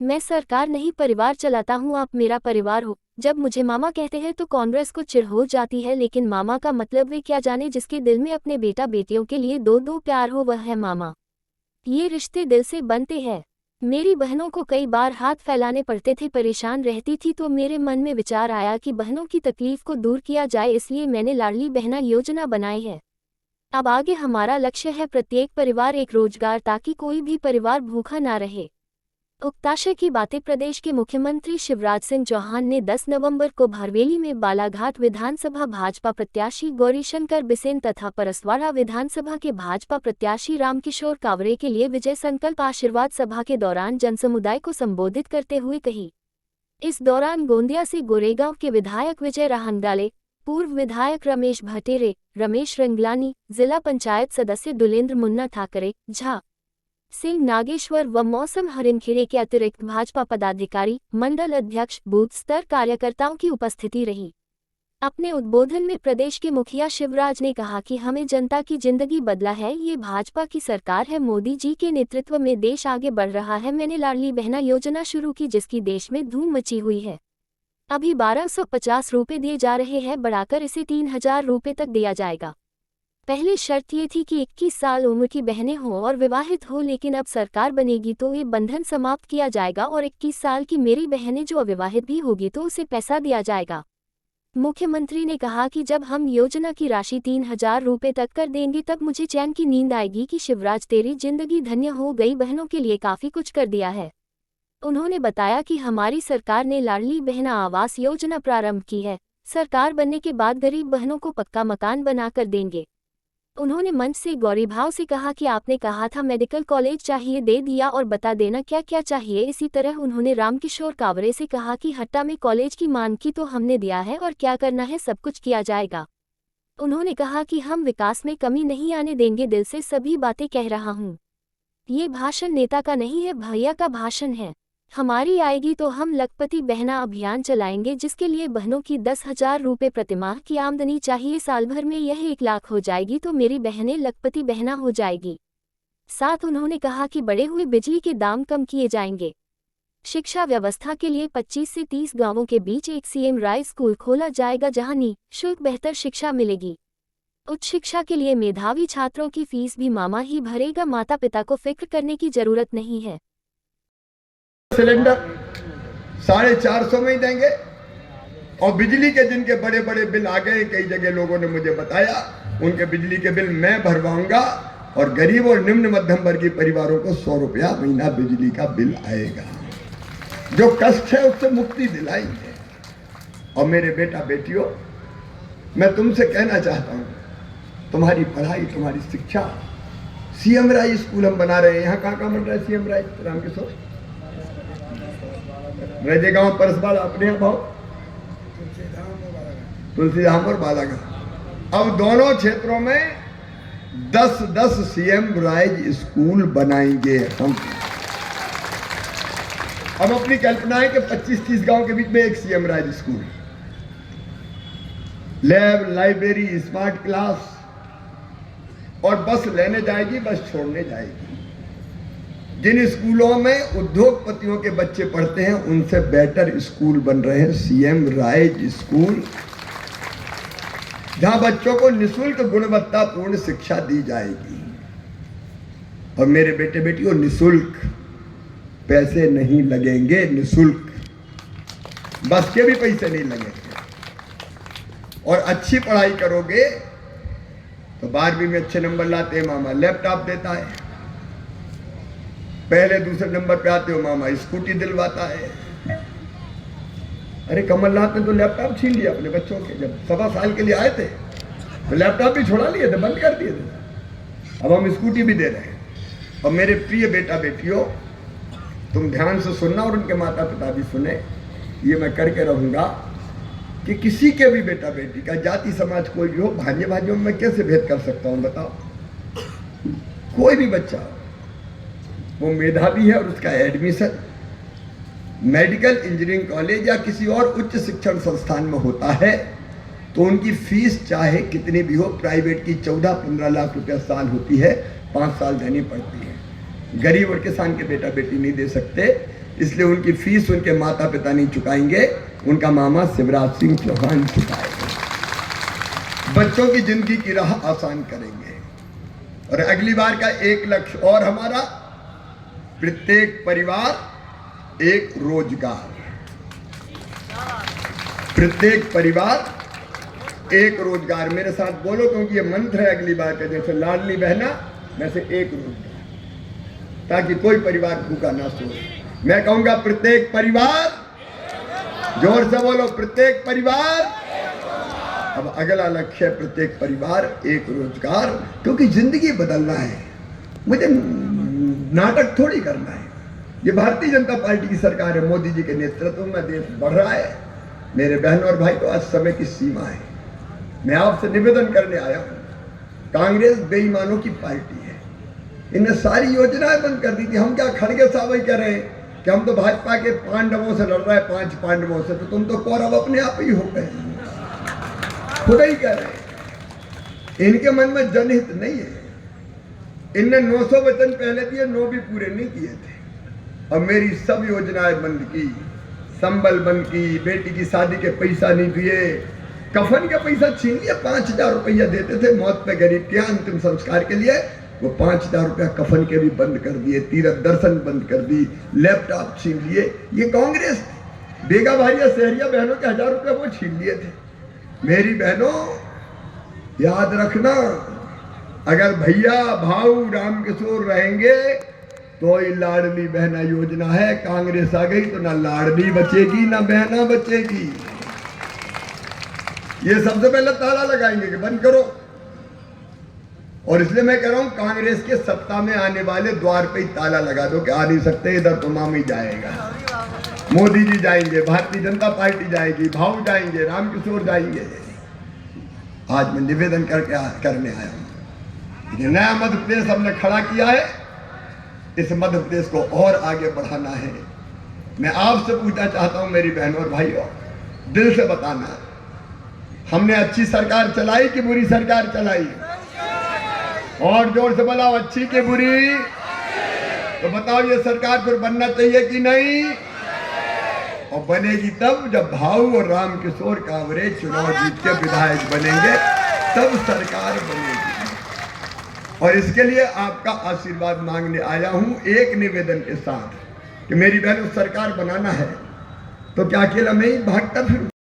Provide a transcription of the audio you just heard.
मैं सरकार नहीं परिवार चलाता हूँ, आप मेरा परिवार हो। जब मुझे मामा कहते हैं तो कांग्रेस को चिढ़ हो जाती है, लेकिन मामा का मतलब वे क्या जाने, जिसके दिल में अपने बेटा बेटियों के लिए दो दो प्यार हो वह है मामा। ये रिश्ते दिल से बनते हैं। मेरी बहनों को कई बार हाथ फैलाने पड़ते थे, परेशान रहती थी, तो मेरे मन में विचार आया कि बहनों की तकलीफ को दूर किया जाए, इसलिए मैंने लाडली बहना योजना बनाई है। अब आगे हमारा लक्ष्य है प्रत्येक परिवार एक रोजगार, ताकि कोई भी परिवार भूखा ना रहे। उक्त आशय की बातें प्रदेश के मुख्यमंत्री शिवराज सिंह चौहान ने 10 नवंबर को भरवेली में बालाघाट विधानसभा भाजपा प्रत्याशी गौरीशंकर बिसेन तथा परसवाड़ा विधानसभा के भाजपा प्रत्याशी रामकिशोर कावरे के लिए विजय संकल्प आशीर्वाद सभा के दौरान जनसमुदाय को संबोधित करते हुए कही। इस दौरान गोंदिया से गोरेगांव के विधायक विजय राहंगडाले, पूर्व विधायक रमेश भटेरे, रमेश रंगलानी, जिला पंचायत सदस्य दुलेंद्र मुन्ना ठाकरे, झा सिंह नागेश्वर व मौसम हरिनखेड़े के अतिरिक्त भाजपा पदाधिकारी, मंडल अध्यक्ष, बूथ स्तर कार्यकर्ताओं की उपस्थिति रही। अपने उद्बोधन में प्रदेश के मुखिया शिवराज ने कहा कि हमें जनता की जिंदगी बदला है, ये भाजपा की सरकार है, मोदी जी के नेतृत्व में देश आगे बढ़ रहा है। मैंने लाडली बहना योजना शुरू की जिसकी देश में धूम मची हुई है। अभी 1250 रुपये दिए जा रहे हैं, बढ़ाकर इसे 3000 रुपये तक दिया जाएगा। पहले शर्त ये थी कि 21 साल उम्र की बहनें हों और विवाहित हो, लेकिन अब सरकार बनेगी तो ये बंधन समाप्त किया जाएगा और 21 साल की मेरी बहनें जो अविवाहित भी होगी तो उसे पैसा दिया जाएगा। मुख्यमंत्री ने कहा कि जब हम योजना की राशि 3000 रुपये तक कर देंगे तब मुझे चैन की नींद आएगी कि शिवराज तेरी जिंदगी धन्य हो गई, बहनों के लिए काफी कुछ कर दिया है। उन्होंने बताया कि हमारी सरकार ने लाडली बहना आवास योजना प्रारंभ की है। सरकार बनने के बाद गरीब बहनों को पक्का मकान बनाकर देंगे। उन्होंने मंच से गौरीभाव से कहा कि आपने कहा था मेडिकल कॉलेज चाहिए, दे दिया, और बता देना क्या क्या चाहिए। इसी तरह उन्होंने रामकिशोर कावरे से कहा कि हट्टा में कॉलेज की मांग की तो हमने दिया है और क्या करना है सब कुछ किया जाएगा। उन्होंने कहा कि हम विकास में कमी नहीं आने देंगे, दिल से सभी बातें कह रहा हूँ। ये भाषण नेता का नहीं है, भैया का भाषण है। हमारी आएगी तो हम लखपति बहना अभियान चलाएंगे, जिसके लिए बहनों की 10,000 रुपये प्रतिमाह की आमदनी चाहिए। साल भर में यह 1 लाख हो जाएगी तो मेरी बहनें लखपति बहना हो जाएगी। साथ उन्होंने कहा कि बढ़े हुए बिजली के दाम कम किए जाएंगे। शिक्षा व्यवस्था के लिए 25 से 30 गांवों के बीच एक सीएम राय स्कूल खोला जाएगा, जहां निःशुल्क बेहतर शिक्षा मिलेगी। उच्च शिक्षा के लिए मेधावी छात्रों की फीस भी मामा ही भरेगा, माता पिता को फिक्र करने की जरूरत नहीं है। सिलेंडर 450 में ही देंगे और बिजली के जिनके बड़े बड़े बिल आ गए, कई जगह लोगों ने मुझे बताया, उनके बिजली के बिल मैं भरवाऊंगा और गरीब और निम्न मध्यम वर्गीय परिवारों को 100 रुपया महीना बिजली का बिल आएगा। जो कष्ट है उससे मुक्ति दिलाएंगे। और मेरे बेटा बेटियों, मैं तुमसे कहना चाहता हूं, तुम्हारी पढ़ाई, तुम्हारी शिक्षा, सीएम राय स्कूल हम बना रहे हैं। यहाँ कहाँ कहाँ बन रहा है सीएम राय? रामकिशोर रजेगांव, परसवाड़ा, अपने यहाँ भाव तुलसीधाम और बालाघाट। अब दोनों क्षेत्रों में 10-10 सीएम राइज स्कूल बनाएंगे हम। अब अपनी कल्पना है कि 25-30 गांव के बीच में एक CM rise school, lab, library, smart class, और बस लेने जाएगी, बस छोड़ने जाएगी। जिन स्कूलों में उद्योगपतियों के बच्चे पढ़ते हैं उनसे बेटर स्कूल बन रहे हैं सीएम राइज स्कूल, जहां बच्चों को निःशुल्क गुणवत्तापूर्ण शिक्षा दी जाएगी। और मेरे बेटे बेटियों, निःशुल्क, पैसे नहीं लगेंगे, निःशुल्क, बस के भी पैसे नहीं लगेंगे। और अच्छी पढ़ाई करोगे तो 12वीं में अच्छे नंबर लाते हैं, मामा लैपटॉप देता है। पहले दूसरे नंबर पे आते हो, मामा स्कूटी दिलवाता है। अरे कमलनाथ ने तो लैपटॉप छीन लिया अपने बच्चों के, जब 1.25 साल के लिए आए थे तो लैपटॉप भी छुड़ा लिए थे, बंद कर दिए थे। अब हम स्कूटी भी दे रहे हैं। और मेरे प्रिय बेटा बेटियों, तुम ध्यान से सुनना और उनके माता पिता भी सुने, ये मैं करके रहूंगा कि किसी के भी बेटा बेटी का, जाति समाज कोई भी हो, भांजे भाइयों में कैसे भेद कर सकता हूं बताओ? कोई भी बच्चा वो मेधावी है और उसका एडमिशन मेडिकल, इंजीनियरिंग कॉलेज या किसी और उच्च शिक्षण संस्थान में होता है तो उनकी फीस चाहे कितनी भी हो, प्राइवेट की 14-15 लाख रुपया साल होती है, 5 साल देनी पड़ती है। गरीब और किसान के बेटा बेटी नहीं दे सकते। इसलिए उनकी फीस उनके माता पिता नहीं चुकाएंगे, उनका मामा शिवराज सिंह चौहान चुकाएंगे। बच्चों की जिंदगी की राह आसान करेंगे। और अगली बार का एक लक्ष्य और हमारा, प्रत्येक परिवार एक रोजगार, प्रत्येक परिवार एक रोजगार। मेरे साथ बोलो, क्योंकि ये मंत्र है अगली बार का, जैसे लाडली बहना वैसे एक रोजगार, ताकि कोई परिवार भूखा ना सोए। मैं कहूंगा प्रत्येक परिवार, जोर से बोलो, प्रत्येक परिवार। अब अगला लक्ष्य है प्रत्येक परिवार एक रोजगार, क्योंकि जिंदगी बदलना है, मुझे नाटक थोड़ी करना है। ये भारतीय जनता पार्टी की सरकार है, मोदी जी के नेतृत्व में देश बढ़ रहा है। मेरे बहन और भाई, तो आज समय की सीमा है। मैं आपसे निवेदन करने आया हूं, कांग्रेस बेईमानों की पार्टी है, इन्हें सारी योजनाएं बंद कर दी थी। हम क्या खड़गे साहब ही कह रहे हैं कि हम तो भाजपा के पांडवों से लड़ रहे हैं, 5 पांडवों से, तो तुम तो कौरव अपने आप ही हो गए, खुद ही कह रहे हैं। इनके मन में जनहित नहीं है। इनने 900 वचन पहले दिए, 9 भी पूरे नहीं किए थे, और मेरी सब योजनाएं बंद की, संबल बंद की, बेटी की शादी के पैसा नहीं दिए, कफन के पैसा छीन लिया। 5000 रुपया देते थे मौत पे गरीब के अंतिम संस्कार के लिए, वो 5000 रुपया कफन के भी बंद कर दिए, तीर्थ दर्शन बंद कर दी, लैपटॉप छीन लिए। ये कांग्रेस बेगा भारिया शहरिया बहनों के 1000 रुपया वो छीन लिए थे। मेरी बहनों याद रखना, अगर भैया भाऊ रामकिशोर रहेंगे तो ये लाडली बहना योजना है। कांग्रेस आ गई तो ना लाडली बचेगी ना बहना बचेगी। ये सबसे पहले ताला लगाएंगे कि बंद करो। और इसलिए मैं कह रहा हूं, कांग्रेस के सत्ता में आने वाले द्वार पे ही ताला लगा दो कि आ नहीं सकते, इधर तो मामी जाएगा, मोदी जी जाएंगे, भारतीय जनता पार्टी जाएगी, भाऊ जाएंगे, रामकिशोर जाएंगे। आज मैं निवेदन करने आया हूं। ये नया मध्य प्रदेश हमने खड़ा किया है, इस मध्य प्रदेश को और आगे बढ़ाना है। मैं आपसे पूछना चाहता हूं मेरी बहनों और भाइयों, दिल से बताना, हमने अच्छी सरकार चलाई कि बुरी सरकार चलाई? और जोर से बोलाओ, अच्छी कि बुरी? तो बताओ, ये सरकार फिर बनना चाहिए कि नहीं? और बनेगी तब जब भाऊ और रामकिशोर कांवरे चुनाव जीत के विधायक बनेंगे, तब सरकार बनेगी। और इसके लिए आपका आशीर्वाद मांगने आया हूं, एक निवेदन के साथ कि मेरी बहनों, सरकार बनाना है तो क्या अकेला मैं ही भागता फिरूं?